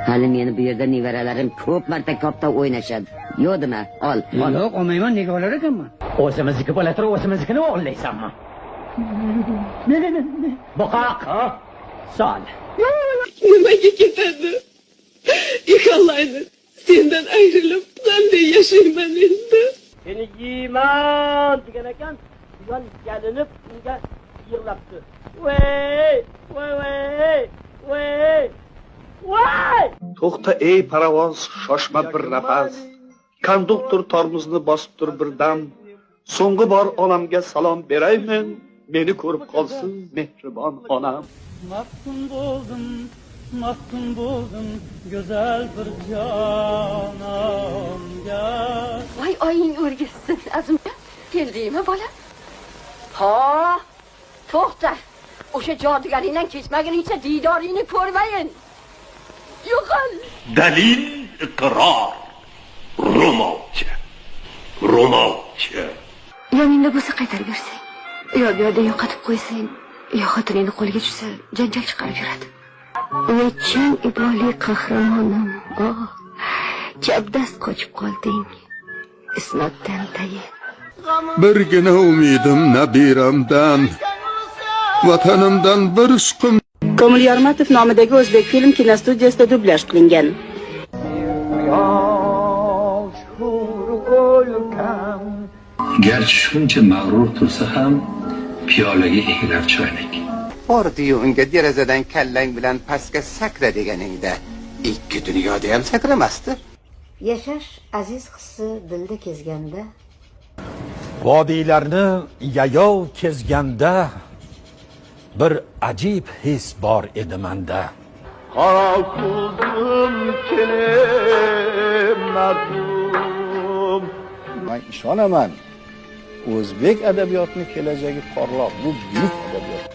hali meni bu yerda nevaralarim ko'p marta kopta o'ynashadi. Yo'qdimi? Ol. Yo'q, olmayman, nega olar ekanman? O'zimizniki bo'la turib, o'zimiznikini o'g'irlaysanmi? Ne? Boqaq. Sol. Nimaga ketadi? Yig'laydi. Sendan ayrilib qanday yashayman endi? Seni yeyman degan ekan, uyon yalinib unga yig'labdi. Voy! To'xta ey parovoz, shoshma bir nafas. Konduktor tormozni bosib tur birdam. So'nggi bor onamga salom beraymen. Meni ko'rib qolsin mehribon onam. Maftun buldum güzel bir canamga. Voy oying o'rgilsin, azim. Keldingmi bola? Ha, to'xta. O'sha jodugaringdan kechmaguningcha diydoringni ko'rmayin. Yo'qol. Dalil iqror. Ro'molcha. Yoningda bo'lsa qaytarib bersang, yo bu yerda yo'qotib qo'ysang, yo xotiningni qo'liga tushsa, janjal chiqarib yuradi. Yetchan ibolli qahramonim, chapdast qochib qolding. Isnoddan tayi. Birgina umidim nabiramdan, vatanimdan bir ishqim. Komil Yarmatov nomidagi o'zbek film kinostudiyasida dublyaj qilingan. Garchi shuncha mag'rur tursa ham piyolaga egirar choynak. Bordi-yu unga derazadan kallang bilan pastga sakra deganingda, ikki dunyoda ham sakramasdi. Yashash aziz hissi dilda kezganda, vodiylarni yayov kezganda bir ajib his bor edi menda. Qora ko'zim kelmadim. Men ishonaman. O'zbek adabiyotining kelajagi porloq, bu buyuk adabiyot.